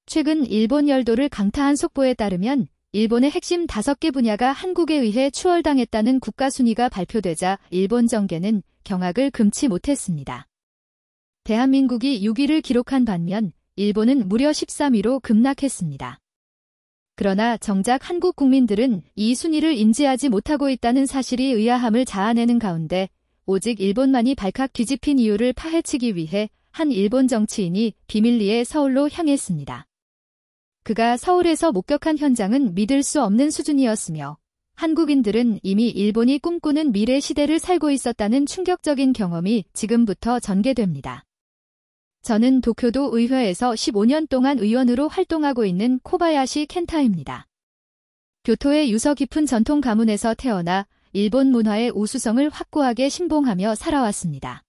최근 일본 열도를 강타한 속보에 따르면 일본의 핵심 5개 분야가 한국에 의해 추월당했다는 국가순위가 발표되자 일본 정계는 경악을 금치 못했습니다. 대한민국이 6위를 기록한 반면 일본은 무려 13위로 급락했습니다. 그러나 정작 한국 국민들은 이 순위를 인지하지 못하고 있다는 사실이 의아함을 자아내는 가운데 오직 일본만이 발칵 뒤집힌 이유를 파헤치기 위해 한 일본 정치인이 비밀리에 서울로 향했습니다. 그가 서울에서 목격한 현장은 믿을 수 없는 수준이었으며 한국인들은 이미 일본이 꿈꾸는 미래 시대를 살고 있었다는 충격적인 경험이 지금부터 전개됩니다. 저는 도쿄도 의회에서 15년 동안 의원으로 활동하고 있는 코바야시 켄타입니다. 교토의 유서 깊은 전통 가문에서 태어나 일본 문화의 우수성을 확고하게 신봉하며 살아왔습니다.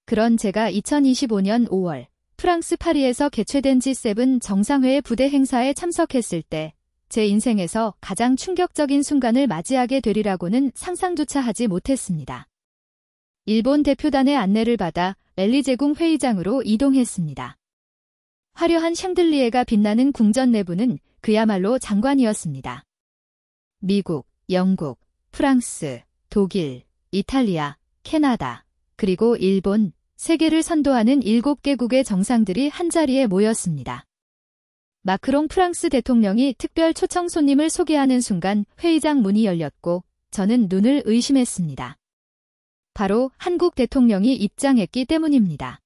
그런 제가 2025년 5월 프랑스 파리에서 개최된 G7 정상회의 부대 행사에 참석했을 때 제 인생에서 가장 충격적인 순간을 맞이하게 되리라고는 상상조차 하지 못했습니다. 일본 대표단의 안내를 받아 엘리제궁 회의장으로 이동했습니다. 화려한 샹들리에가 빛나는 궁전 내부는 그야말로 장관이었습니다. 미국, 영국, 프랑스, 독일, 이탈리아, 캐나다, 그리고 일본, 세계를 선도하는 7개국의 정상들이 한자리에 모였습니다. 마크롱 프랑스 대통령이 특별 초청 손님을 소개하는 순간 회의장 문이 열렸고 저는 눈을 의심했습니다. 바로 한국 대통령이 입장했기 때문입니다.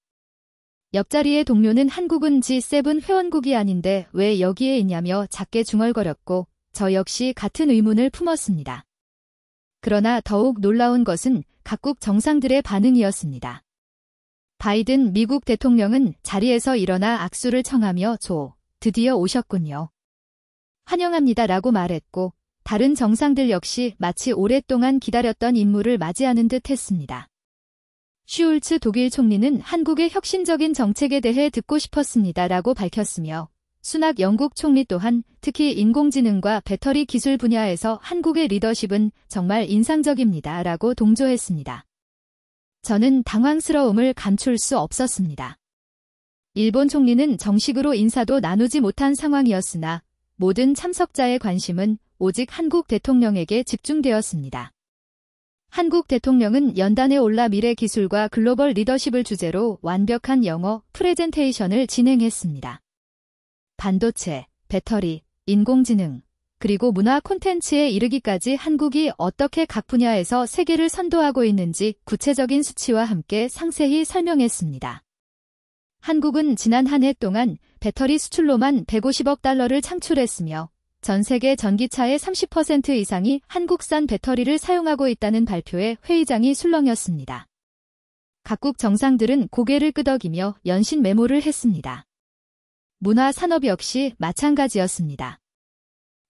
옆자리의 동료는 한국은 G7 회원국이 아닌데 왜 여기에 있냐며 작게 중얼거렸고 저 역시 같은 의문을 품었습니다. 그러나 더욱 놀라운 것은 각국 정상들의 반응이었습니다. 바이든 미국 대통령은 자리에서 일어나 악수를 청하며 드디어 오셨군요. 환영합니다라고 말했고 다른 정상들 역시 마치 오랫동안 기다렸던 인물을 맞이하는 듯 했습니다. 슈울츠 독일 총리는 한국의 혁신적인 정책에 대해 듣고 싶었습니다라고 밝혔으며 수낙 영국 총리 또한 특히 인공지능과 배터리 기술 분야에서 한국의 리더십은 정말 인상적입니다라고 동조했습니다. 저는 당황스러움을 감출 수 없었습니다. 일본 총리는 정식으로 인사도 나누지 못한 상황이었으나 모든 참석자의 관심은 오직 한국 대통령에게 집중되었습니다. 한국 대통령은 연단에 올라 미래 기술과 글로벌 리더십을 주제로 완벽한 영어 프레젠테이션을 진행했습니다. 반도체, 배터리, 인공지능, 그리고 문화 콘텐츠에 이르기까지 한국이 어떻게 각 분야에서 세계를 선도하고 있는지 구체적인 수치와 함께 상세히 설명했습니다. 한국은 지난 한 해 동안 배터리 수출로만 150억 달러를 창출했으며 전 세계 전기차의 30% 이상이 한국산 배터리를 사용하고 있다는 발표에 회의장이 술렁였습니다. 각국 정상들은 고개를 끄덕이며 연신 메모를 했습니다. 문화 산업 역시 마찬가지였습니다.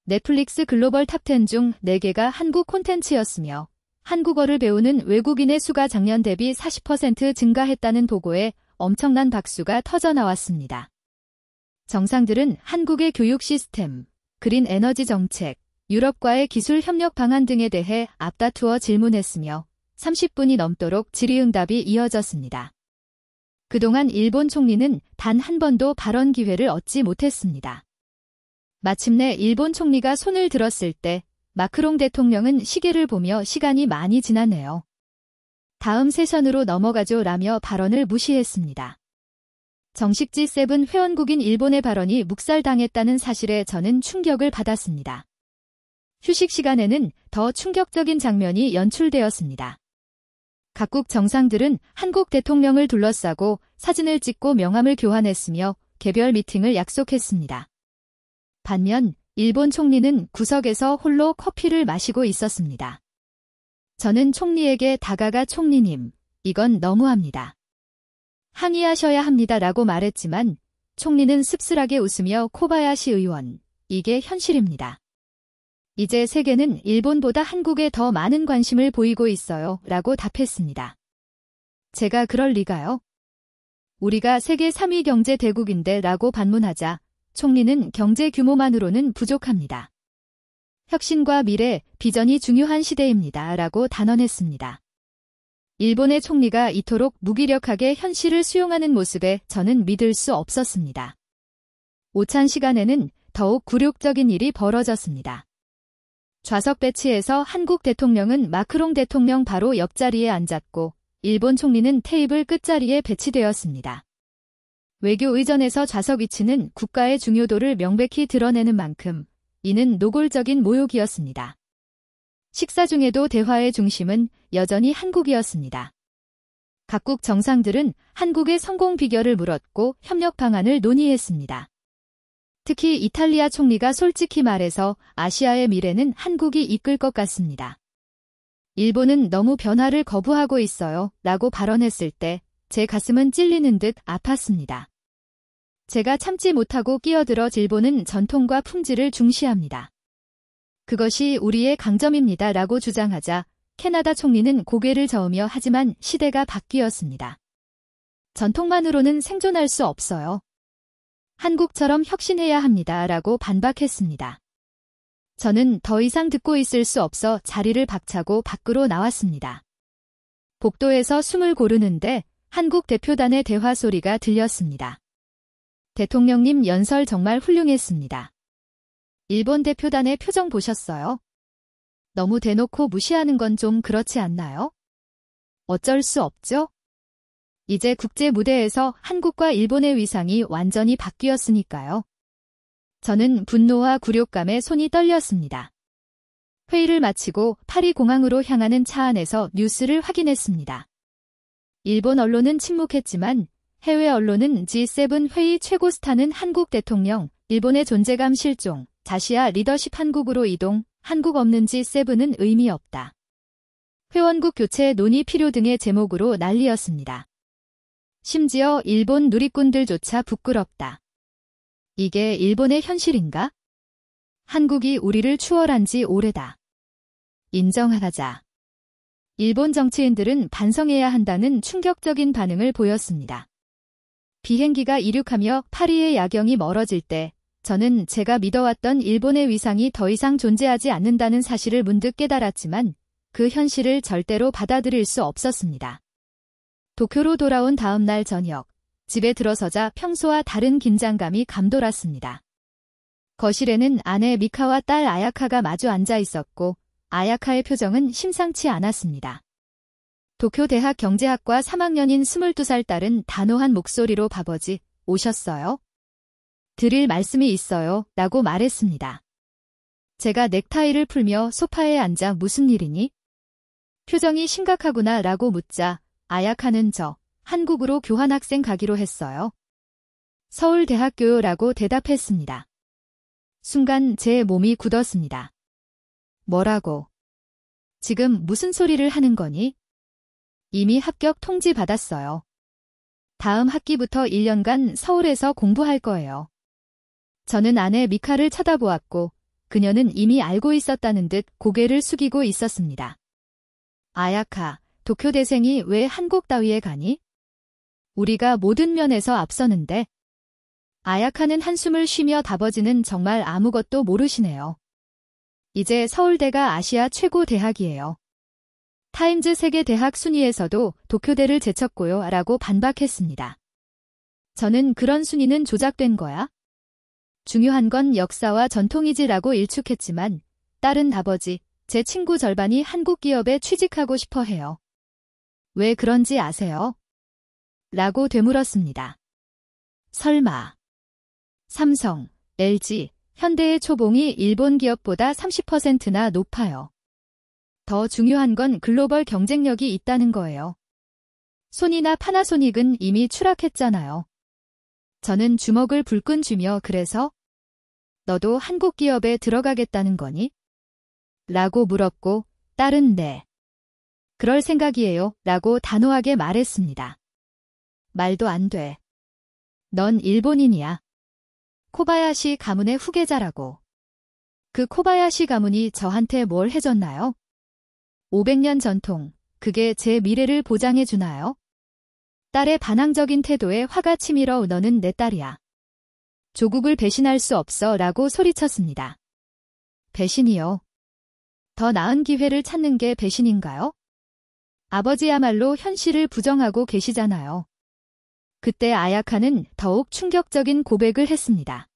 넷플릭스 글로벌 탑10 중 4개가 한국 콘텐츠였으며 한국어를 배우는 외국인의 수가 작년 대비 40% 증가했다는 보고에 엄청난 박수가 터져나왔습니다. 정상들은 한국의 교육 시스템, 그린 에너지 정책, 유럽과의 기술 협력 방안 등에 대해 앞다투어 질문했으며 30분이 넘도록 질의응답이 이어졌습니다. 그동안 일본 총리는 단 한 번도 발언 기회를 얻지 못했습니다. 마침내 일본 총리가 손을 들었을 때 마크롱 대통령은 시계를 보며 시간이 많이 지났네요. 다음 세션으로 넘어가죠 라며 발언을 무시했습니다. 정식 G7 회원국인 일본의 발언이 묵살당했다는 사실에 저는 충격을 받았습니다. 휴식 시간에는 더 충격적인 장면이 연출되었습니다. 각국 정상들은 한국 대통령을 둘러싸고 사진을 찍고 명함을 교환했으며 개별 미팅을 약속했습니다. 반면 일본 총리는 구석에서 홀로 커피를 마시고 있었습니다. 저는 총리에게 다가가 총리님, 이건 너무합니다. 항의하셔야 합니다라고 말했지만 총리는 씁쓸하게 웃으며 코바야시 의원, 이게 현실입니다. 이제 세계는 일본보다 한국에 더 많은 관심을 보이고 있어요 라고 답했습니다. 제가 그럴 리가요? 우리가 세계 3위 경제 대국인데 라고 반문하자 총리는 경제 규모만으로는 부족합니다. 혁신과 미래, 비전이 중요한 시대입니다 라고 단언했습니다. 일본의 총리가 이토록 무기력하게 현실을 수용하는 모습에 저는 믿을 수 없었습니다. 오찬 시간에는 더욱 굴욕적인 일이 벌어졌습니다. 좌석 배치에서 한국 대통령은 마크롱 대통령 바로 옆자리에 앉았고 일본 총리는 테이블 끝자리에 배치되었습니다. 외교의전에서 좌석 위치는 국가의 중요도를 명백히 드러내는 만큼 이는 노골적인 모욕이었습니다. 식사 중에도 대화의 중심은 여전히 한국이었습니다. 각국 정상들은 한국의 성공 비결을 물었고 협력 방안을 논의했습니다. 특히 이탈리아 총리가 솔직히 말해서 아시아의 미래는 한국이 이끌 것 같습니다. 일본은 너무 변화를 거부하고 있어요 라고 발언했을 때 제 가슴은 찔리는 듯 아팠습니다. 제가 참지 못하고 끼어들어 일본은 전통과 품질을 중시합니다. 그것이 우리의 강점입니다 라고 주장하자 캐나다 총리는 고개를 저으며 하지만 시대가 바뀌었습니다. 전통만으로는 생존할 수 없어요. 한국처럼 혁신해야 합니다 라고 반박했습니다. 저는 더 이상 듣고 있을 수 없어 자리를 박차고 밖으로 나왔습니다. 복도에서 숨을 고르는데 한국 대표단의 대화 소리가 들렸습니다. 대통령님 연설 정말 훌륭했습니다. 일본 대표단의 표정 보셨어요? 너무 대놓고 무시하는 건 좀 그렇지 않나요? 어쩔 수 없죠? 이제 국제 무대에서 한국과 일본의 위상이 완전히 바뀌었으니까요. 저는 분노와 굴욕감에 손이 떨렸습니다. 회의를 마치고 파리 공항으로 향하는 차 안에서 뉴스를 확인했습니다. 일본 언론은 침묵했지만 해외 언론은 G7 회의 최고 스타는 한국 대통령, 일본의 존재감 실종, 자시아 리더십 한국으로 이동, 한국 없는 G7은 의미 없다. 회원국 교체 논의 필요 등의 제목으로 난리였습니다. 심지어 일본 누리꾼들조차 부끄럽다. 이게 일본의 현실인가? 한국이 우리를 추월한 지 오래다. 인정하자. 일본 정치인들은 반성해야 한다는 충격적인 반응을 보였습니다. 비행기가 이륙하며 파리의 야경이 멀어질 때 저는 제가 믿어왔던 일본의 위상이 더 이상 존재하지 않는다는 사실을 문득 깨달았지만 그 현실을 절대로 받아들일 수 없었습니다. 도쿄로 돌아온 다음 날 저녁, 집에 들어서자 평소와 다른 긴장감이 감돌았습니다. 거실에는 아내 미카와 딸 아야카가 마주 앉아 있었고 아야카의 표정은 심상치 않았습니다. 도쿄대학 경제학과 3학년인 22살 딸은 단호한 목소리로 아버지, 오셨어요? 드릴 말씀이 있어요 라고 말했습니다. 제가 넥타이를 풀며 소파에 앉아 무슨 일이니? 표정이 심각하구나 라고 묻자 아야카는 저 한국으로 교환학생 가기로 했어요. 서울대학교요 라고 대답했습니다. 순간 제 몸이 굳었습니다. 뭐라고? 지금 무슨 소리를 하는 거니? 이미 합격 통지 받았어요. 다음 학기부터 1년간 서울에서 공부할 거예요. 저는 아내 미카를 쳐다보았고 그녀는 이미 알고 있었다는 듯 고개를 숙이고 있었습니다. 아야카, 도쿄대생이 왜 한국 따위에 가니? 우리가 모든 면에서 앞서는데. 아야카는 한숨을 쉬며 아버지는 정말 아무것도 모르시네요. 이제 서울대가 아시아 최고 대학이에요. 타임즈 세계 대학 순위에서도 도쿄대를 제쳤고요 라고 반박했습니다. 저는 그런 순위는 조작된 거야? 중요한 건 역사와 전통이지라고 일축했지만 딸은 아버지, 제 친구 절반이 한국 기업에 취직하고 싶어 해요. 왜 그런지 아세요? 라고 되물었습니다. 설마. 삼성, LG, 현대의 초봉이 일본 기업보다 30%나 높아요. 더 중요한 건 글로벌 경쟁력이 있다는 거예요. 소니나 파나소닉은 이미 추락했잖아요. 저는 주먹을 불끈 쥐며 그래서? 너도 한국 기업에 들어가겠다는 거니? 라고 물었고 딸은 네. 그럴 생각이에요 라고 단호하게 말했습니다. 말도 안 돼. 넌 일본인이야. 코바야시 가문의 후계자라고. 그 코바야시 가문이 저한테 뭘 해줬나요? 500년 전통, 그게 제 미래를 보장해 주나요? 딸의 반항적인 태도에 화가 치밀어 너는 내 딸이야. 조국을 배신할 수 없어 라고 소리쳤습니다. 배신이요? 더 나은 기회를 찾는 게 배신인가요? 아버지야말로 현실을 부정하고 계시잖아요. 그때 아야카는 더욱 충격적인 고백을 했습니다.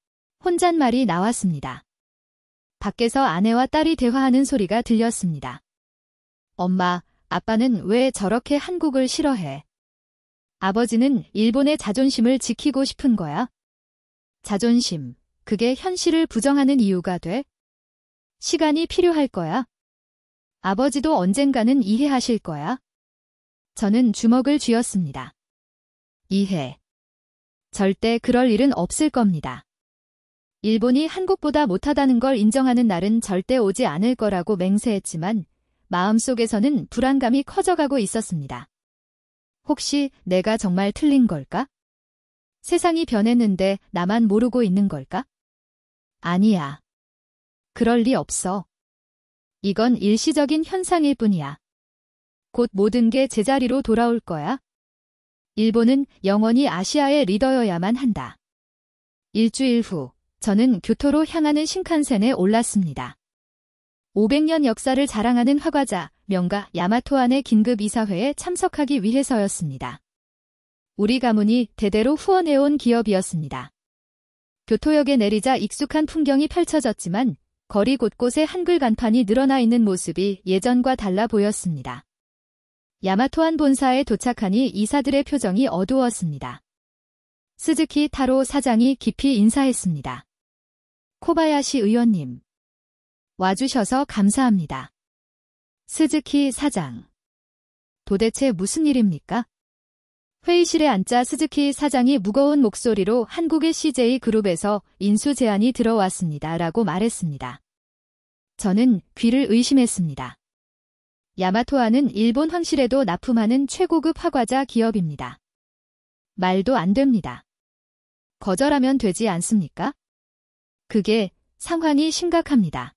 혼잣말이 나왔습니다. 밖에서 아내와 딸이 대화하는 소리가 들렸습니다. 엄마, 아빠는 왜 저렇게 한국을 싫어해? 아버지는 일본의 자존심을 지키고 싶은 거야? 자존심, 그게 현실을 부정하는 이유가 돼? 시간이 필요할 거야. 아버지도 언젠가는 이해하실 거야. 저는 주먹을 쥐었습니다. 이해. 절대 그럴 일은 없을 겁니다. 일본이 한국보다 못하다는 걸 인정하는 날은 절대 오지 않을 거라고 맹세했지만 마음속에서는 불안감이 커져가고 있었습니다. 혹시 내가 정말 틀린 걸까? 세상이 변했는데 나만 모르고 있는 걸까? 아니야. 그럴 리 없어. 이건 일시적인 현상일 뿐이야. 곧 모든 게 제자리로 돌아올 거야. 일본은 영원히 아시아의 리더여야만 한다. 일주일 후, 저는 교토로 향하는 신칸센에 올랐습니다. 500년 역사를 자랑하는 화과자, 명가 야마토안의 긴급 이사회에 참석하기 위해서였습니다. 우리 가문이 대대로 후원해온 기업이었습니다. 교토역에 내리자 익숙한 풍경이 펼쳐졌지만 거리 곳곳에 한글 간판이 늘어나 있는 모습이 예전과 달라 보였습니다. 야마토안 본사에 도착하니 이사들의 표정이 어두웠습니다. 스즈키 타로 사장이 깊이 인사했습니다. 코바야시 의원님. 와주셔서 감사합니다. 스즈키 사장. 도대체 무슨 일입니까? 회의실에 앉자 스즈키 사장이 무거운 목소리로 한국의 CJ그룹에서 인수 제안이 들어왔습니다. 라고 말했습니다. 저는 귀를 의심했습니다. 야마토아는 일본 황실에도 납품하는 최고급 화과자 기업입니다. 말도 안 됩니다. 거절하면 되지 않습니까? 그게 상황이 심각합니다.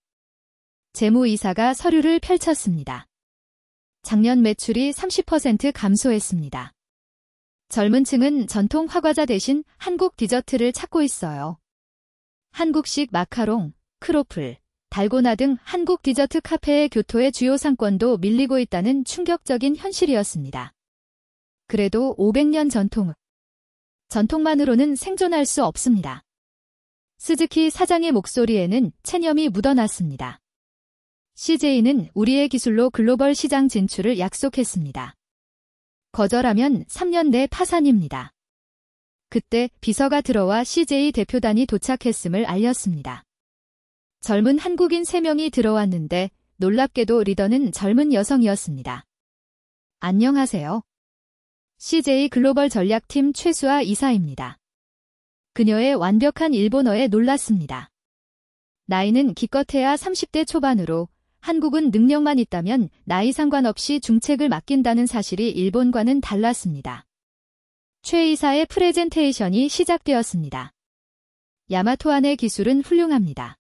재무이사가 서류를 펼쳤습니다. 작년 매출이 30% 감소했습니다. 젊은 층은 전통 화과자 대신 한국 디저트를 찾고 있어요. 한국식 마카롱, 크로플, 달고나 등 한국 디저트 카페의 교토의 주요 상권도 밀리고 있다는 충격적인 현실이었습니다. 그래도 500년 전통만으로는 생존할 수 없습니다. 스즈키 사장의 목소리에는 체념이 묻어났습니다. CJ는 우리의 기술로 글로벌 시장 진출을 약속했습니다. 거절하면 3년 내 파산입니다. 그때 비서가 들어와 CJ 대표단이 도착했음을 알렸습니다. 젊은 한국인 3명이 들어왔는데 놀랍게도 리더는 젊은 여성이었습니다. 안녕하세요. CJ 글로벌 전략팀 최수아 이사입니다. 그녀의 완벽한 일본어에 놀랐습니다. 나이는 기껏해야 30대 초반으로 한국은 능력만 있다면 나이 상관없이 중책을 맡긴다는 사실이 일본과는 달랐습니다. 최 이사의 프레젠테이션이 시작되었습니다. 야마토안의 기술은 훌륭합니다.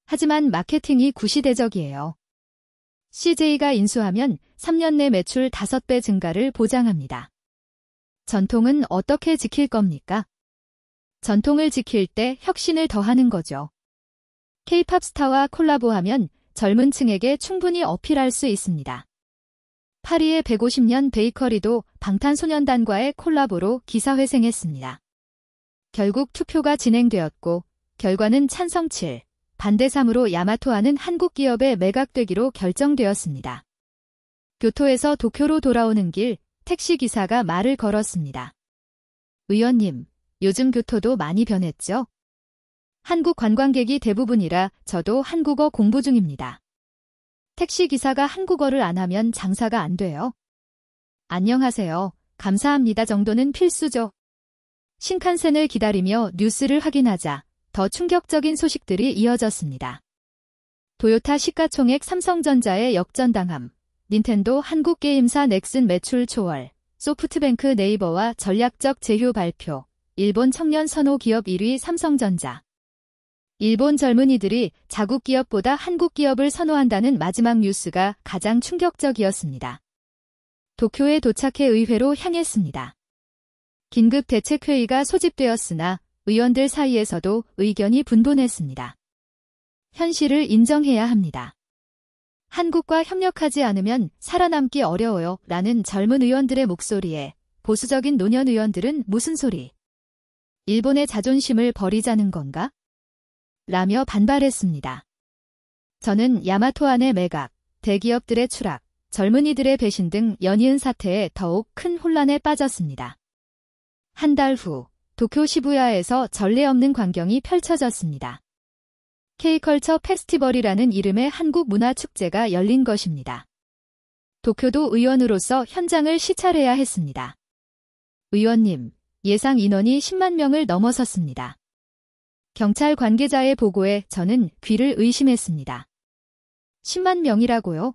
하지만 마케팅이 구시대적이에요. CJ가 인수하면 3년 내 매출 5배 증가를 보장합니다. 전통은 어떻게 지킬 겁니까? 전통을 지킬 때 혁신을 더하는 거죠. K-팝 스타와 콜라보하면 젊은 층에게 충분히 어필할 수 있습니다. 파리의 150년 베이커리도 방탄소년단과의 콜라보로 기사회생했습니다. 결국 투표가 진행되었고 결과는 찬성 7, 반대 3으로 야마토아는 한국 기업에 매각되기로 결정되었습니다. 교토에서 도쿄로 돌아오는 길 택시기사가 말을 걸었습니다. 의원님, 요즘 교토도 많이 변했죠? 한국 관광객이 대부분이라 저도 한국어 공부 중입니다. 택시기사가 한국어를 안 하면 장사가 안 돼요. 안녕하세요. 감사합니다 정도는 필수죠. 신칸센을 기다리며 뉴스를 확인하자 더 충격적인 소식들이 이어졌습니다. 도요타 시가총액 삼성전자의 역전당함, 닌텐도 한국게임사 넥슨 매출 초월, 소프트뱅크 네이버와 전략적 제휴 발표, 일본 청년 선호 기업 1위 삼성전자. 일본 젊은이들이 자국 기업보다 한국 기업을 선호한다는 마지막 뉴스가 가장 충격적이었습니다. 도쿄에 도착해 의회로 향했습니다. 긴급 대책회의가 소집되었으나 의원들 사이에서도 의견이 분분했습니다. 현실을 인정해야 합니다. 한국과 협력하지 않으면 살아남기 어려워요 라는 젊은 의원들의 목소리에 보수적인 노년 의원들은 무슨 소리? 일본의 자존심을 버리자는 건가? 라며 반발했습니다. 저는 야마토안의 매각, 대기업들의 추락, 젊은이들의 배신 등 연이은 사태에 더욱 큰 혼란에 빠졌습니다. 한 달 후, 도쿄 시부야에서 전례 없는 광경이 펼쳐졌습니다. K컬처 페스티벌이라는 이름의 한국 문화 축제가 열린 것입니다. 도쿄도 의원으로서 현장을 시찰해야 했습니다. 의원님, 예상 인원이 10만 명을 넘어섰습니다. 경찰 관계자의 보고에 저는 귀를 의심했습니다. 10만 명이라고요?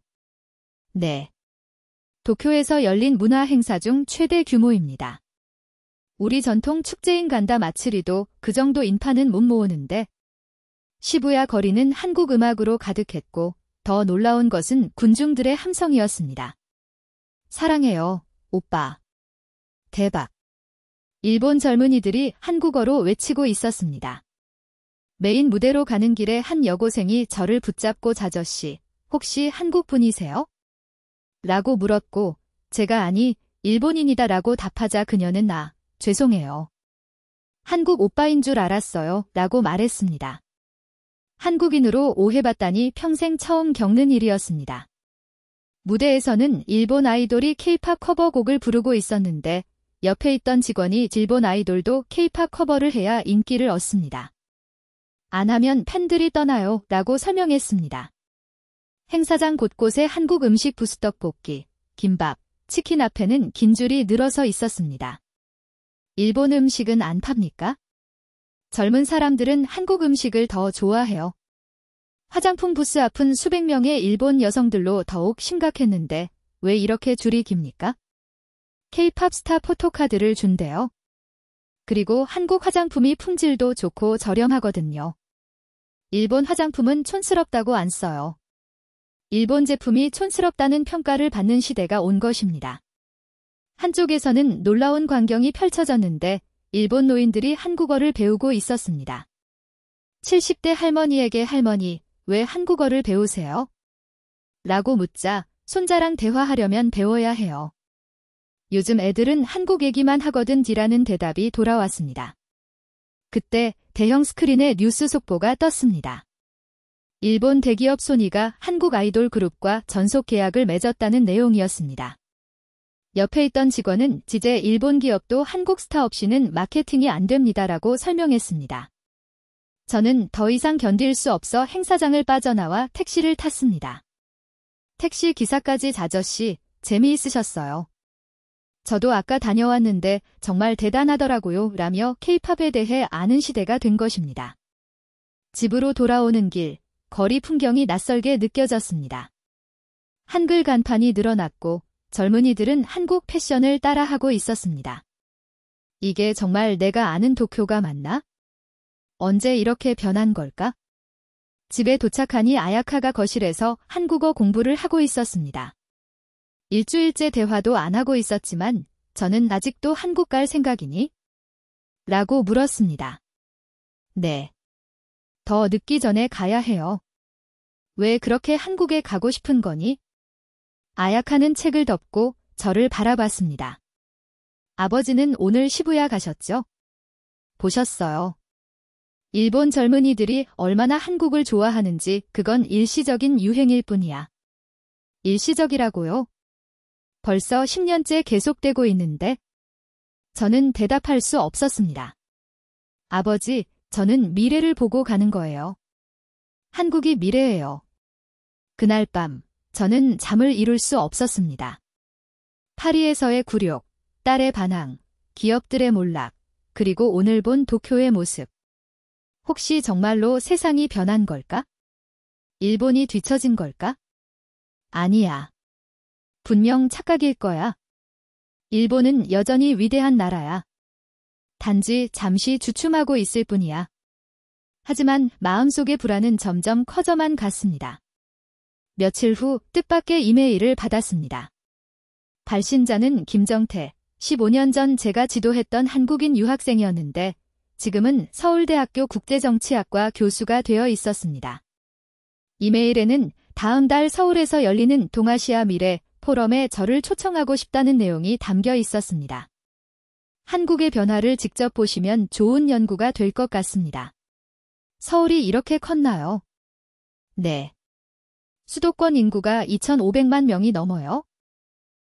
네. 도쿄에서 열린 문화 행사 중 최대 규모입니다. 우리 전통 축제인 간다 마츠리도 그 정도 인파는 못 모으는데 시부야 거리는 한국 음악으로 가득했고 더 놀라운 것은 군중들의 함성이었습니다. 사랑해요, 오빠. 대박. 일본 젊은이들이 한국어로 외치고 있었습니다. 메인 무대로 가는 길에 한 여고생이 저를 붙잡고 자저씨, 혹시 한국 분이세요? 라고 물었고 제가 아니, 일본인이다 라고 답하자 그녀는 죄송해요. 한국 오빠인 줄 알았어요 라고 말했습니다. 한국인으로 오해받다니 평생 처음 겪는 일이었습니다. 무대에서는 일본 아이돌이 K-팝 커버곡을 부르고 있었는데 옆에 있던 직원이 일본 아이돌도 K-팝 커버를 해야 인기를 얻습니다. 안 하면 팬들이 떠나요 라고 설명했습니다. 행사장 곳곳에 한국 음식 부스떡볶이, 김밥, 치킨 앞에는 긴 줄이 늘어서 있었습니다. 일본 음식은 안 팝니까? 젊은 사람들은 한국 음식을 더 좋아해요. 화장품 부스 앞은 수백 명의 일본 여성들로 더욱 심각했는데 왜 이렇게 줄이 깁니까? K-팝 스타 포토카드를 준대요. 그리고 한국 화장품이 품질도 좋고 저렴하거든요. 일본 화장품은 촌스럽다고 안 써요. 일본 제품이 촌스럽다는 평가를 받는 시대가 온 것입니다. 한쪽에서는 놀라운 광경이 펼쳐졌는데 일본 노인들이 한국어를 배우고 있었습니다. 70대 할머니에게 할머니, 왜 한국어를 배우세요? 라고 묻자 손자랑 대화하려면 배워야 해요. 요즘 애들은 한국 얘기만 하거든 디라는 대답이 돌아왔습니다. 그때 대형 스크린에 뉴스 속보가 떴습니다. 일본 대기업 소니가 한국 아이돌 그룹과 전속 계약을 맺었다는 내용이었습니다. 옆에 있던 직원은 지제 일본 기업도 한국 스타 없이는 마케팅이 안 됩니다라고 설명했습니다. 저는 더 이상 견딜 수 없어 행사장을 빠져나와 택시를 탔습니다. 택시 기사까지 자저씨, 재미있으셨어요. 저도 아까 다녀왔는데 정말 대단하더라고요 라며 K-팝에 대해 아는 시대가 된 것입니다. 집으로 돌아오는 길, 거리 풍경이 낯설게 느껴졌습니다. 한글 간판이 늘어났고 젊은이들은 한국 패션을 따라하고 있었습니다. 이게 정말 내가 아는 도쿄가 맞나? 언제 이렇게 변한 걸까? 집에 도착하니 아야카가 거실에서 한국어 공부를 하고 있었습니다. 일주일째 대화도 안 하고 있었지만 저는 아직도 한국 갈 생각이니? 라고 물었습니다. 네. 더 늦기 전에 가야 해요. 왜 그렇게 한국에 가고 싶은 거니? 아야카는 책을 덮고 저를 바라봤습니다. 아버지는 오늘 시부야 가셨죠? 보셨어요. 일본 젊은이들이 얼마나 한국을 좋아하는지 그건 일시적인 유행일 뿐이야. 일시적이라고요? 벌써 10년째 계속되고 있는데? 저는 대답할 수 없었습니다. 아버지, 저는 미래를 보고 가는 거예요. 한국이 미래예요. 그날 밤, 저는 잠을 이룰 수 없었습니다. 파리에서의 굴욕, 딸의 반항, 기업들의 몰락, 그리고 오늘 본 도쿄의 모습. 혹시 정말로 세상이 변한 걸까? 일본이 뒤처진 걸까? 아니야. 분명 착각일 거야. 일본은 여전히 위대한 나라야. 단지 잠시 주춤하고 있을 뿐이야. 하지만 마음속의 불안은 점점 커져만 갔습니다. 며칠 후 뜻밖의 이메일을 받았습니다. 발신자는 김정태, 15년 전 제가 지도했던 한국인 유학생이었는데 지금은 서울대학교 국제정치학과 교수가 되어 있었습니다. 이메일에는 다음 달 서울에서 열리는 동아시아 미래 포럼에 저를 초청하고 싶다는 내용이 담겨 있었습니다. 한국의 변화를 직접 보시면 좋은 연구가 될 것 같습니다. 서울이 이렇게 컸나요? 네. 수도권 인구가 2,500만 명이 넘어요.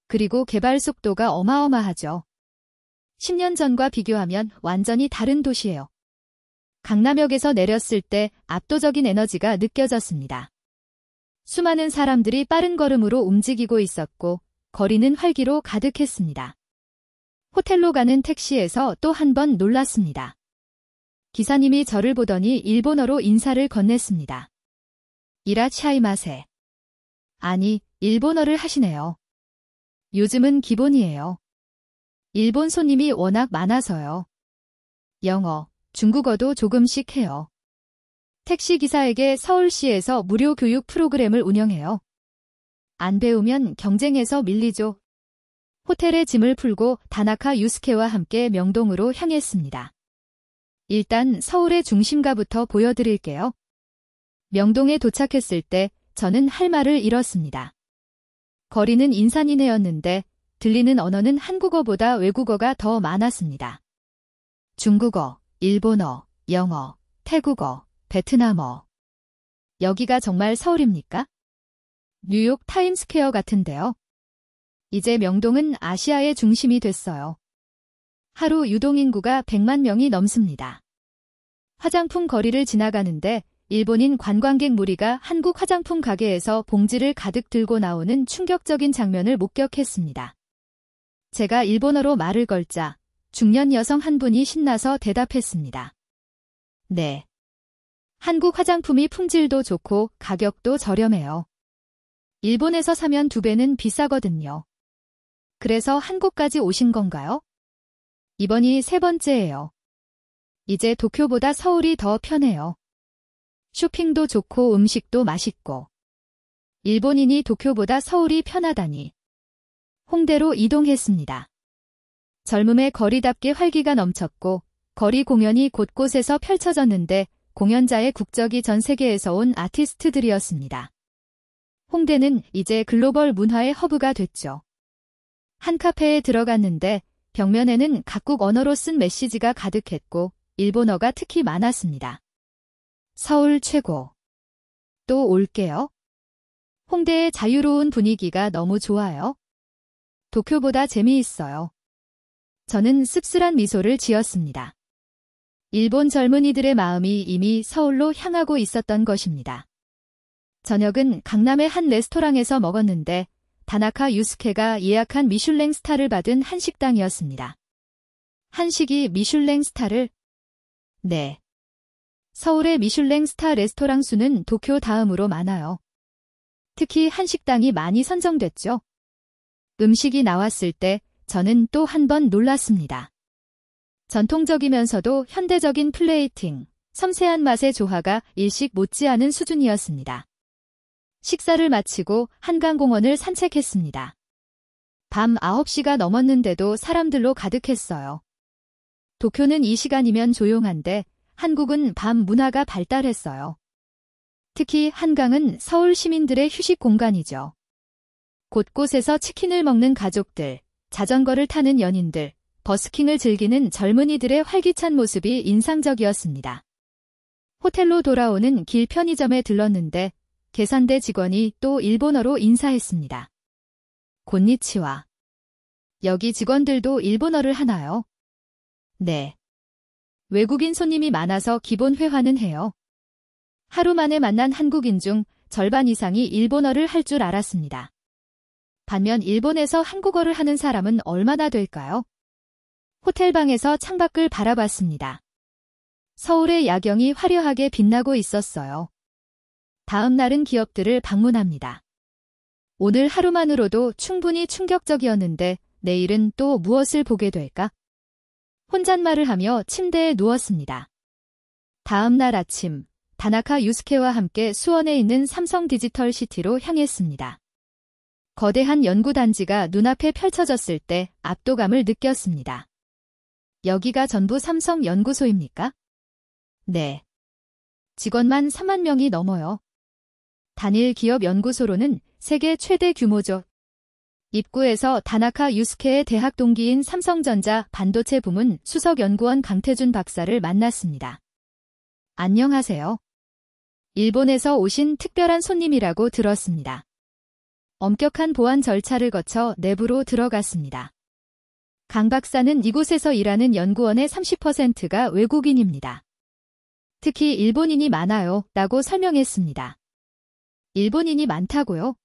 그리고 개발 속도가 어마어마하죠. 10년 전과 비교하면 완전히 다른 도시예요. 강남역에서 내렸을 때 압도적인 에너지가 느껴졌습니다. 수많은 사람들이 빠른 걸음으로 움직이고 있었고 거리는 활기로 가득했습니다. 호텔로 가는 택시에서 또 한 번 놀랐습니다. 기사님이 저를 보더니 일본어로 인사를 건넸습니다. 이라차이마세. 아니, 일본어를 하시네요. 요즘은 기본이에요. 일본 손님이 워낙 많아서요. 영어, 중국어도 조금씩 해요. 택시기사에게 서울시에서 무료 교육 프로그램을 운영해요. 안 배우면 경쟁에서 밀리죠. 호텔에 짐을 풀고 다나카 유스케와 함께 명동으로 향했습니다. 일단 서울의 중심가부터 보여드릴게요. 명동에 도착했을 때 저는 할 말을 잃었습니다. 거리는 인산이네였는데 들리는 언어는 한국어보다 외국어가 더 많았습니다. 중국어, 일본어, 영어, 태국어, 베트남어. 여기가 정말 서울입니까? 뉴욕 타임스퀘어 같은데요. 이제 명동은 아시아의 중심이 됐어요. 하루 유동인구가 100만 명이 넘습니다. 화장품 거리를 지나가는데 일본인 관광객 무리가 한국 화장품 가게에서 봉지를 가득 들고 나오는 충격적인 장면을 목격했습니다. 제가 일본어로 말을 걸자 중년 여성 한 분이 신나서 대답했습니다. 네. 한국 화장품이 품질도 좋고 가격도 저렴해요. 일본에서 사면 2배는 비싸거든요. 그래서 한국까지 오신 건가요? 이번이 3번째예요. 이제 도쿄보다 서울이 더 편해요. 쇼핑도 좋고 음식도 맛있고. 일본인이 도쿄보다 서울이 편하다니. 홍대로 이동했습니다. 젊음의 거리답게 활기가 넘쳤고 거리 공연이 곳곳에서 펼쳐졌는데 공연자의 국적이 전 세계에서 온 아티스트들이었습니다. 홍대는 이제 글로벌 문화의 허브가 됐죠. 한 카페에 들어갔는데 벽면에는 각국 언어로 쓴 메시지가 가득했고 일본어가 특히 많았습니다. 서울 최고. 또 올게요. 홍대의 자유로운 분위기가 너무 좋아요. 도쿄보다 재미있어요. 저는 씁쓸한 미소를 지었습니다. 일본 젊은이들의 마음이 이미 서울로 향하고 있었던 것입니다. 저녁은 강남의 한 레스토랑에서 먹었는데 다나카 유스케가 예약한 미슐랭 스타를 받은 한식당이었습니다. 한식이 미슐랭 스타를? 네. 서울의 미슐랭 스타 레스토랑 수는 도쿄 다음으로 많아요. 특히 한식당이 많이 선정됐죠. 음식이 나왔을 때 저는 또 한 번 놀랐습니다. 전통적이면서도 현대적인 플레이팅, 섬세한 맛의 조화가 일식 못지않은 수준이었습니다. 식사를 마치고 한강공원을 산책했습니다. 밤 9시가 넘었는데도 사람들로 가득했어요. 도쿄는 이 시간이면 조용한데 한국은 밤 문화가 발달했어요. 특히 한강은 서울 시민들의 휴식 공간이죠. 곳곳에서 치킨을 먹는 가족들, 자전거를 타는 연인들, 버스킹을 즐기는 젊은이들의 활기찬 모습이 인상적이었습니다. 호텔로 돌아오는 길 편의점에 들렀는데 계산대 직원이 또 일본어로 인사했습니다. 곤니치와. 여기 직원들도 일본어를 하나요? 네. 외국인 손님이 많아서 기본 회화는 해요. 하루 만에 만난 한국인 중 절반 이상이 일본어를 할 줄 알았습니다. 반면 일본에서 한국어를 하는 사람은 얼마나 될까요? 호텔방에서 창밖을 바라봤습니다. 서울의 야경이 화려하게 빛나고 있었어요. 다음 날은 기업들을 방문합니다. 오늘 하루만으로도 충분히 충격적이었는데 내일은 또 무엇을 보게 될까? 혼잣말을 하며 침대에 누웠습니다. 다음 날 아침, 다나카 유스케와 함께 수원에 있는 삼성 디지털 시티로 향했습니다. 거대한 연구단지가 눈앞에 펼쳐졌을 때 압도감을 느꼈습니다. 여기가 전부 삼성 연구소입니까? 네. 직원만 3만 명이 넘어요. 단일 기업 연구소로는 세계 최대 규모죠. 입구에서 다나카 유스케의 대학 동기인 삼성전자 반도체 부문 수석연구원 강태준 박사를 만났습니다. 안녕하세요. 일본에서 오신 특별한 손님이라고 들었습니다. 엄격한 보안 절차를 거쳐 내부로 들어갔습니다. 강 박사는 이곳에서 일하는 연구원의 30%가 외국인입니다. 특히 일본인이 많아요 라고 설명했습니다. 일본인이 많다고요?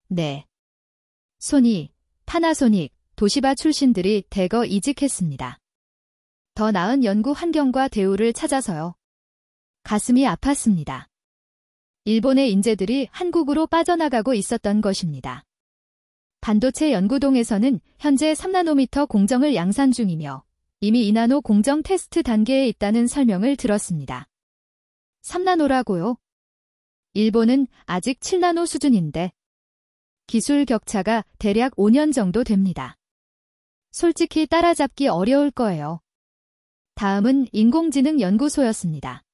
네. 소니, 파나소닉, 도시바 출신들이 대거 이직했습니다. 더 나은 연구 환경과 대우를 찾아서요. 가슴이 아팠습니다. 일본의 인재들이 한국으로 빠져나가고 있었던 것입니다. 반도체 연구동에서는 현재 3나노미터 공정을 양산 중이며 이미 2나노 공정 테스트 단계에 있다는 설명을 들었습니다. 3나노라고요? 일본은 아직 7나노 수준인데 기술 격차가 대략 5년 정도 됩니다. 솔직히 따라잡기 어려울 거예요. 다음은 인공지능 연구소였습니다.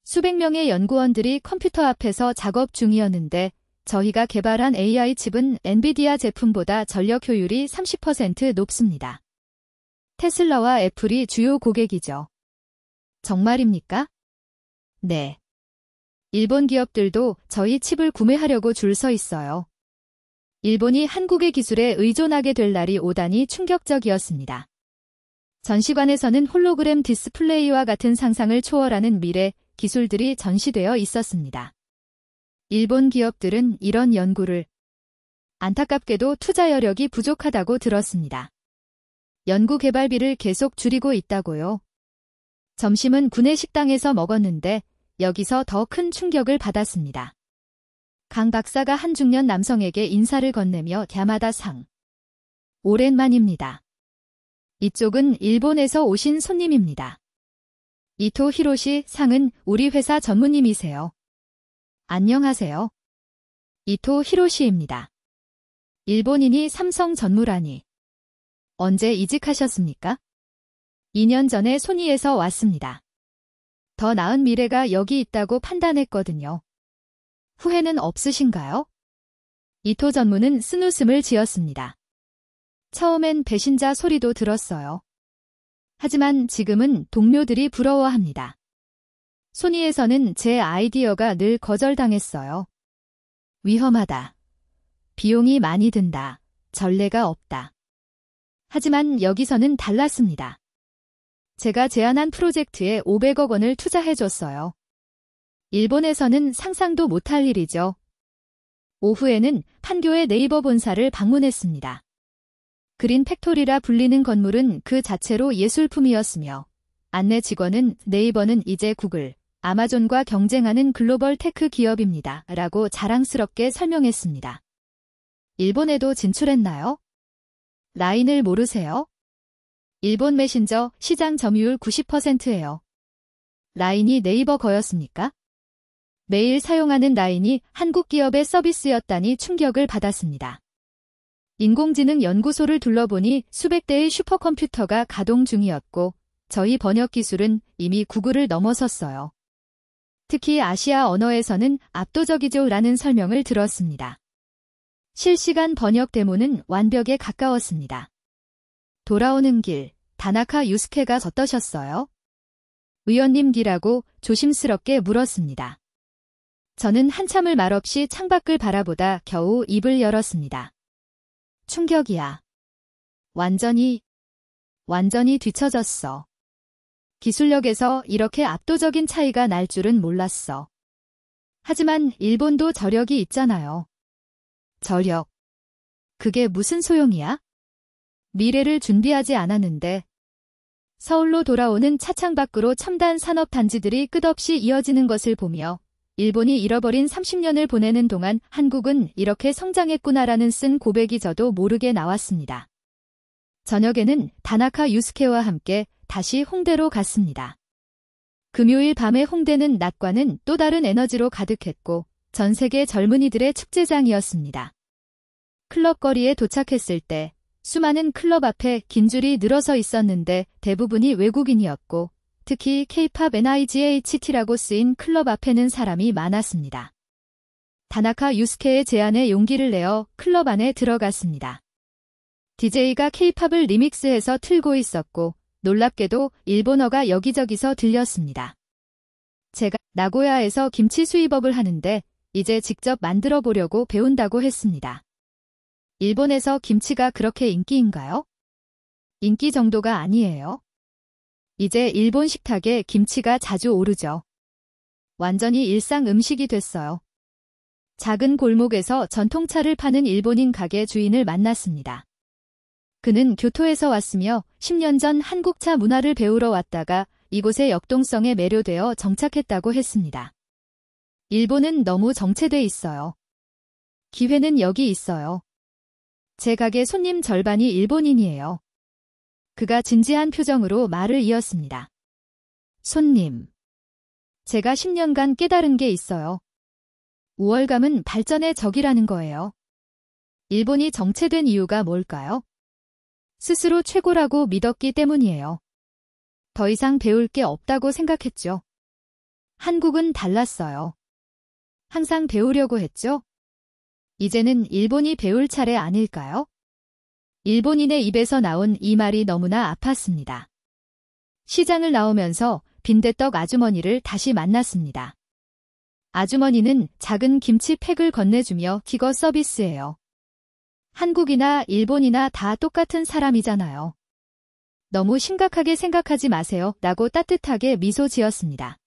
수백 명의 연구원들이 컴퓨터 앞에서 작업 중이었는데 저희가 개발한 AI 칩은 엔비디아 제품보다 전력 효율이 30% 높습니다. 테슬라와 애플이 주요 고객이죠. 정말입니까? 네. 일본 기업들도 저희 칩을 구매하려고 줄 서 있어요. 일본이 한국의 기술에 의존하게 될 날이 오다니 충격적이었습니다. 전시관에서는 홀로그램 디스플레이와 같은 상상을 초월하는 미래 기술들이 전시되어 있었습니다. 일본 기업들은 이런 연구를 안타깝게도 투자 여력이 부족하다고 들었습니다. 연구 개발비를 계속 줄이고 있다고요. 점심은 구내 식당에서 먹었는데 여기서 더 큰 충격을 받았습니다. 강 박사가 한 중년 남성에게 인사를 건네며 야마다-상. 오랜만입니다. 이쪽은 일본에서 오신 손님입니다. 이토 히로시 상은 우리 회사 전무님이세요. 안녕하세요. 이토 히로시입니다. 일본인이 삼성 전무라니. 언제 이직하셨습니까? 2년 전에 소니에서 왔습니다. 더 나은 미래가 여기 있다고 판단했거든요. 후회는 없으신가요? 이토 전무는 쓴웃음을 지었습니다. 처음엔 배신자 소리도 들었어요. 하지만 지금은 동료들이 부러워합니다. 소니에서는 제 아이디어가 늘 거절당했어요. 위험하다. 비용이 많이 든다. 전례가 없다. 하지만 여기서는 달랐습니다. 제가 제안한 프로젝트에 500억 원을 투자해줬어요. 일본에서는 상상도 못할 일이죠. 오후에는 판교의 네이버 본사를 방문했습니다. 그린 팩토리라 불리는 건물은 그 자체로 예술품이었으며 안내 직원은 네이버는 이제 구글, 아마존과 경쟁하는 글로벌 테크 기업입니다. 라고 자랑스럽게 설명했습니다. 일본에도 진출했나요? 라인을 모르세요? 일본 메신저 시장 점유율 90%예요. 라인이 네이버 거였습니까? 매일 사용하는 라인이 한국 기업의 서비스였다니 충격을 받았습니다. 인공지능 연구소를 둘러보니 수백 대의 슈퍼컴퓨터가 가동 중이었고 저희 번역 기술은 이미 구글을 넘어섰어요. 특히 아시아 언어에서는 압도적이죠 라는 설명을 들었습니다. 실시간 번역 데모는 완벽에 가까웠습니다. 돌아오는 길, 다나카 유스케가 어떠셨어요? 의원님 길하고 조심스럽게 물었습니다. 저는 한참을 말없이 창밖을 바라보다 겨우 입을 열었습니다. 충격이야. 완전히 뒤처졌어. 기술력에서 이렇게 압도적인 차이가 날 줄은 몰랐어. 하지만 일본도 저력이 있잖아요. 저력. 그게 무슨 소용이야? 미래를 준비하지 않았는데. 서울로 돌아오는 차창 밖으로 첨단 산업 단지들이 끝없이 이어지는 것을 보며 일본이 잃어버린 30년을 보내는 동안 한국은 이렇게 성장했구나라는 쓴 고백이 저도 모르게 나왔습니다. 저녁에는 다나카 유스케와 함께 다시 홍대로 갔습니다. 금요일 밤의 홍대는 낮과는 또 다른 에너지로 가득했고 전 세계 젊은이들의 축제장이었습니다. 클럽 거리에 도착했을 때 수많은 클럽 앞에 긴 줄이 늘어서 있었는데 대부분이 외국인이었고 특히 K-POP NIGHT라고 쓰인 클럽 앞에는 사람이 많았습니다. 다나카 유스케의 제안에 용기를 내어 클럽 안에 들어갔습니다. DJ가 K-POP을 리믹스해서 틀고 있었고 놀랍게도 일본어가 여기저기서 들렸습니다. 제가 나고야에서 김치 수입업을 하는데 이제 직접 만들어 보려고 배운다고 했습니다. 일본에서 김치가 그렇게 인기인가요? 인기 정도가 아니에요. 이제 일본 식탁에 김치가 자주 오르죠. 완전히 일상 음식이 됐어요. 작은 골목에서 전통차를 파는 일본인 가게 주인을 만났습니다. 그는 교토에서 왔으며 10년 전 한국차 문화를 배우러 왔다가 이곳의 역동성에 매료되어 정착했다고 했습니다. 일본은 너무 정체돼 있어요. 기회는 여기 있어요. 제 가게 손님 절반이 일본인이에요. 그가 진지한 표정으로 말을 이었습니다. 손님. 제가 10년간 깨달은 게 있어요. 우월감은 발전의 적이라는 거예요. 일본이 정체된 이유가 뭘까요? 스스로 최고라고 믿었기 때문이에요. 더 이상 배울 게 없다고 생각했죠. 한국은 달랐어요. 항상 배우려고 했죠. 이제는 일본이 배울 차례 아닐까요? 일본인의 입에서 나온 이 말이 너무나 아팠습니다. 시장을 나오면서 빈대떡 아주머니를 다시 만났습니다. 아주머니는 작은 김치팩을 건네주며 기거 서비스예요. 한국이나 일본이나 다 똑같은 사람이잖아요. 너무 심각하게 생각하지 마세요. 라고 따뜻하게 미소 지었습니다.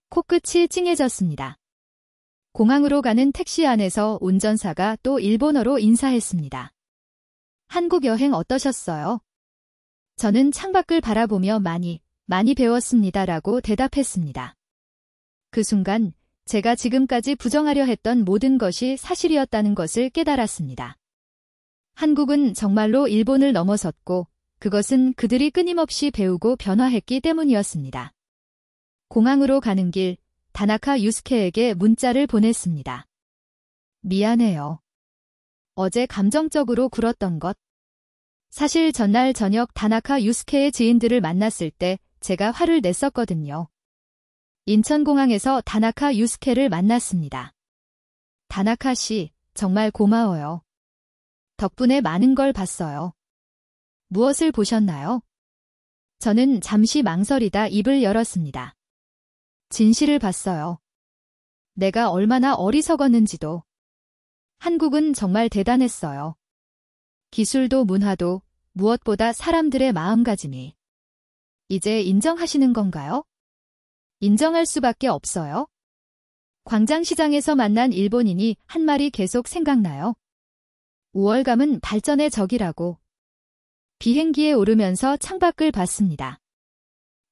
코끝이 찡해졌습니다. 공항으로 가는 택시 안에서 운전사가 또 일본어로 인사했습니다. 한국 여행 어떠셨어요? 저는 창밖을 바라보며 많이 배웠습니다. 라고 대답했습니다. 그 순간 제가 지금까지 부정하려 했던 모든 것이 사실이었다는 것을 깨달았습니다. 한국은 정말로 일본을 넘어섰고 그것은 그들이 끊임없이 배우고 변화했기 때문이었습니다. 공항으로 가는 길, 다나카 유스케에게 문자를 보냈습니다. 미안해요. 어제 감정적으로 굴었던 것. 사실 전날 저녁 다나카 유스케의 지인들을 만났을 때 제가 화를 냈었거든요. 인천공항에서 다나카 유스케를 만났습니다. 다나카 씨, 정말 고마워요. 덕분에 많은 걸 봤어요. 무엇을 보셨나요? 저는 잠시 망설이다 입을 열었습니다. 진실을 봤어요. 내가 얼마나 어리석었는지도. 한국은 정말 대단했어요. 기술도 문화도 무엇보다 사람들의 마음가짐이. 이제 인정하시는 건가요? 인정할 수밖에 없어요. 광장시장에서 만난 일본인이 한 말이 계속 생각나요. 우월감은 발전의 적이라고. 비행기에 오르면서 창밖을 봤습니다.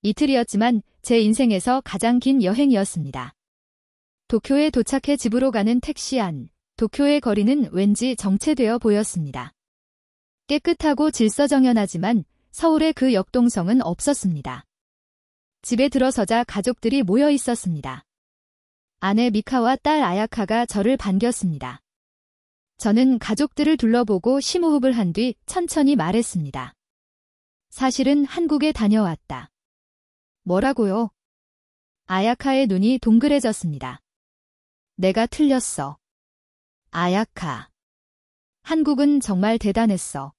이틀이었지만 제 인생에서 가장 긴 여행이었습니다. 도쿄에 도착해 집으로 가는 택시 안, 도쿄의 거리는 왠지 정체되어 보였습니다. 깨끗하고 질서정연하지만 서울의 그 역동성은 없었습니다. 집에 들어서자 가족들이 모여 있었습니다. 아내 미카와 딸 아야카가 저를 반겼습니다. 저는 가족들을 둘러보고 심호흡을 한 뒤 천천히 말했습니다. 사실은 한국에 다녀왔다. 뭐라고요? 아야카의 눈이 동그래졌습니다. 내가 틀렸어. 아야카. 한국은 정말 대단했어.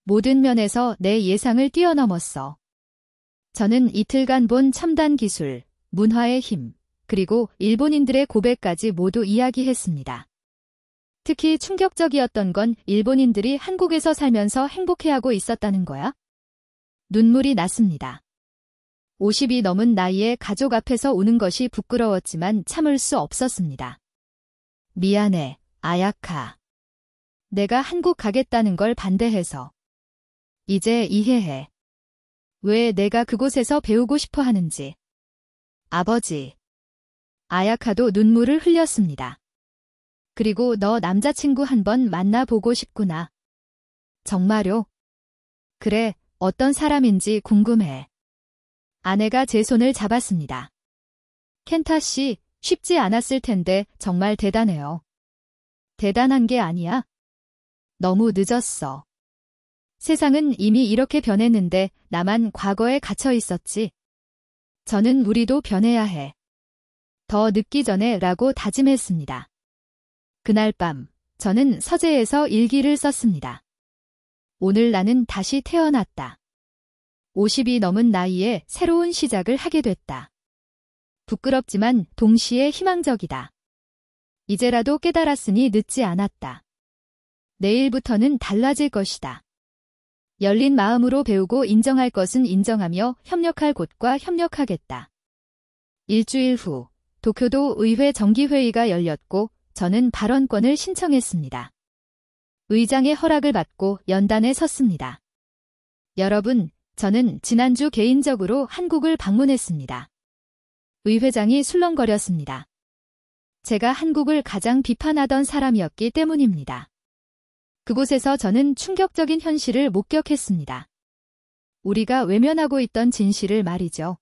모든 면에서 내 예상을 뛰어넘었어. 저는 이틀간 본 첨단 기술, 문화의 힘, 그리고 일본인들의 고백까지 모두 이야기했습니다. 특히 충격적이었던 건 일본인들이 한국에서 살면서 행복해하고 있었다는 거야. 눈물이 났습니다. 50이 넘은 나이에 가족 앞에서 우는 것이 부끄러웠지만 참을 수 없었습니다. 미안해, 아야카. 내가 한국 가겠다는 걸 반대해서. 이제 이해해. 왜 내가 그곳에서 배우고 싶어 하는지. 아버지. 아야카도 눈물을 흘렸습니다. 그리고 너 남자친구 한번 만나보고 싶구나. 정말요? 그래, 어떤 사람인지 궁금해. 아내가 제 손을 잡았습니다. 켄타 씨, 쉽지 않았을 텐데 정말 대단해요. 대단한 게 아니야. 너무 늦었어. 세상은 이미 이렇게 변했는데 나만 과거에 갇혀 있었지. 저는 우리도 변해야 해. 더 늦기 전에 라고 다짐했습니다. 그날 밤, 저는 서재에서 일기를 썼습니다. 오늘 나는 다시 태어났다. 50이 넘은 나이에 새로운 시작을 하게 됐다. 부끄럽지만 동시에 희망적이다. 이제라도 깨달았으니 늦지 않았다. 내일부터는 달라질 것이다. 열린 마음으로 배우고 인정할 것은 인정하며 협력할 곳과 협력하겠다. 일주일 후 도쿄도 의회 정기회의가 열렸고 저는 발언권을 신청했습니다. 의장의 허락을 받고 연단에 섰습니다. 여러분, 저는 지난주 개인적으로 한국을 방문했습니다. 의회장이 술렁거렸습니다. 제가 한국을 가장 비판하던 사람이었기 때문입니다. 그곳에서 저는 충격적인 현실을 목격했습니다. 우리가 외면하고 있던 진실을 말이죠.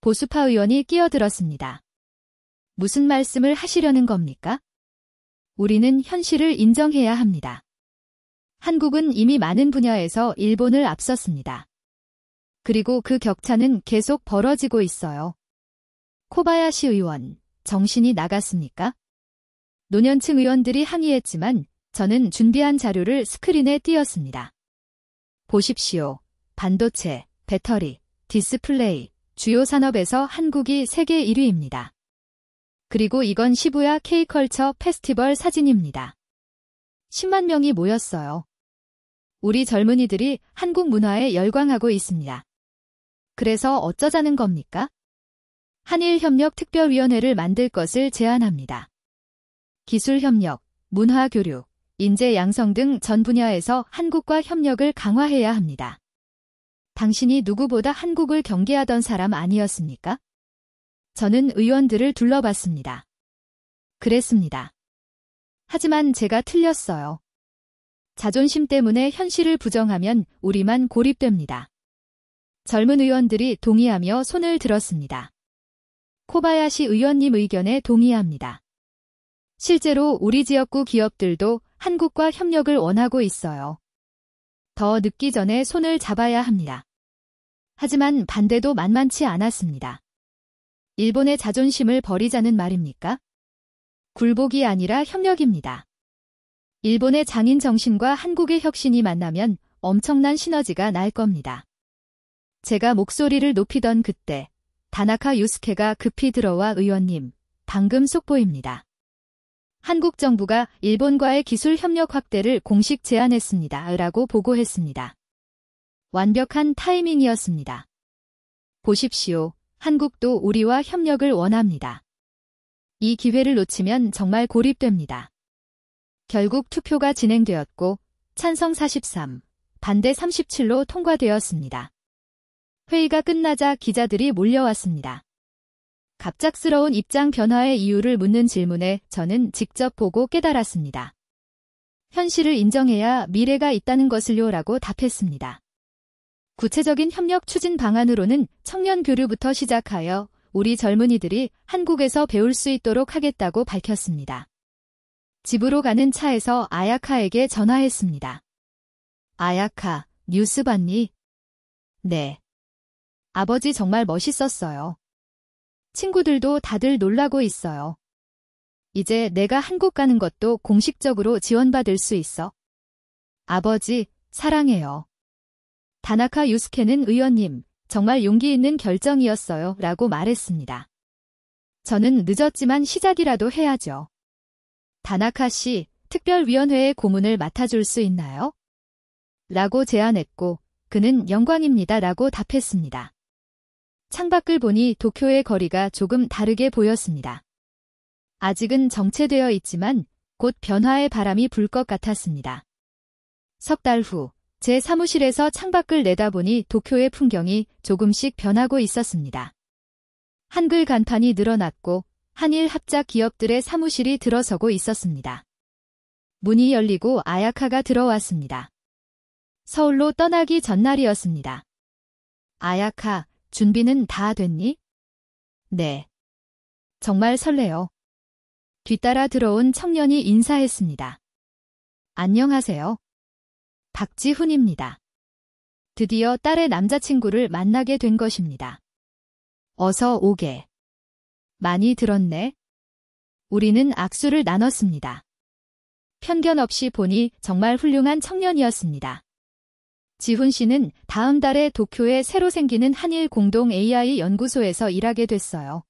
보수파 의원이 끼어들었습니다. 무슨 말씀을 하시려는 겁니까? 우리는 현실을 인정해야 합니다. 한국은 이미 많은 분야에서 일본을 앞섰습니다. 그리고 그 격차는 계속 벌어지고 있어요. 코바야시 의원, 정신이 나갔습니까? 노년층 의원들이 항의했지만 저는 준비한 자료를 스크린에 띄었습니다. 보십시오. 반도체, 배터리, 디스플레이, 주요 산업에서 한국이 세계 1위입니다. 그리고 이건 시부야 K컬처 페스티벌 사진입니다. 10만 명이 모였어요. 우리 젊은이들이 한국 문화에 열광하고 있습니다. 그래서 어쩌자는 겁니까? 한일협력특별위원회를 만들 것을 제안합니다. 기술협력, 문화교류, 인재 양성 등 전 분야에서 한국과 협력을 강화해야 합니다. 당신이 누구보다 한국을 경계하던 사람 아니었습니까? 저는 의원들을 둘러봤습니다. 그랬습니다. 하지만 제가 틀렸어요. 자존심 때문에 현실을 부정하면 우리만 고립됩니다. 젊은 의원들이 동의하며 손을 들었습니다. 코바야시 의원님 의견에 동의합니다. 실제로 우리 지역구 기업들도 한국과 협력을 원하고 있어요. 더 늦기 전에 손을 잡아야 합니다. 하지만 반대도 만만치 않았습니다. 일본의 자존심을 버리자는 말입니까? 굴복이 아니라 협력입니다. 일본의 장인 정신과 한국의 혁신이 만나면 엄청난 시너지가 날 겁니다. 제가 목소리를 높이던 그때 다나카 유스케가 급히 들어와 의원님, 방금 속보입니다. 한국 정부가 일본과의 기술 협력 확대를 공식 제안했습니다. 라고 보고했습니다. 완벽한 타이밍이었습니다. 보십시오. 한국도 우리와 협력을 원합니다. 이 기회를 놓치면 정말 고립됩니다. 결국 투표가 진행되었고 찬성 43, 반대 37로 통과되었습니다. 회의가 끝나자 기자들이 몰려왔습니다. 갑작스러운 입장 변화의 이유를 묻는 질문에 저는 직접 보고 깨달았습니다. 현실을 인정해야 미래가 있다는 것을요 라고 답했습니다. 구체적인 협력 추진 방안으로는 청년 교류부터 시작하여 우리 젊은이들이 한국에서 배울 수 있도록 하겠다고 밝혔습니다. 집으로 가는 차에서 아야카에게 전화했습니다. 아야카, 뉴스 봤니? 네. 아버지 정말 멋있었어요. 친구들도 다들 놀라고 있어요. 이제 내가 한국 가는 것도 공식적으로 지원받을 수 있어. 아버지, 사랑해요. 다나카 유스케는 의원님, 정말 용기 있는 결정이었어요. 라고 말했습니다. 저는 늦었지만 시작이라도 해야죠. 다나카 씨, 특별위원회의 고문을 맡아줄 수 있나요? 라고 제안했고, 그는 영광입니다. 라고 답했습니다. 창밖을 보니 도쿄의 거리가 조금 다르게 보였습니다. 아직은 정체되어 있지만 곧 변화의 바람이 불 것 같았습니다. 석 달 후, 제 사무실에서 창밖을 내다보니 도쿄의 풍경이 조금씩 변하고 있었습니다. 한글 간판이 늘어났고 한일 합작 기업들의 사무실이 들어서고 있었습니다. 문이 열리고 아야카가 들어왔습니다. 서울로 떠나기 전날이었습니다. 아야카, 준비는 다 됐니? 네. 정말 설레요. 뒤따라 들어온 청년이 인사했습니다. 안녕하세요. 박지훈입니다. 드디어 딸의 남자친구를 만나게 된 것입니다. 어서 오게. 많이 들었네. 우리는 악수를 나눴습니다. 편견 없이 보니 정말 훌륭한 청년이었습니다. 지훈 씨는 다음 달에 도쿄에 새로 생기는 한일 공동 AI 연구소에서 일하게 됐어요.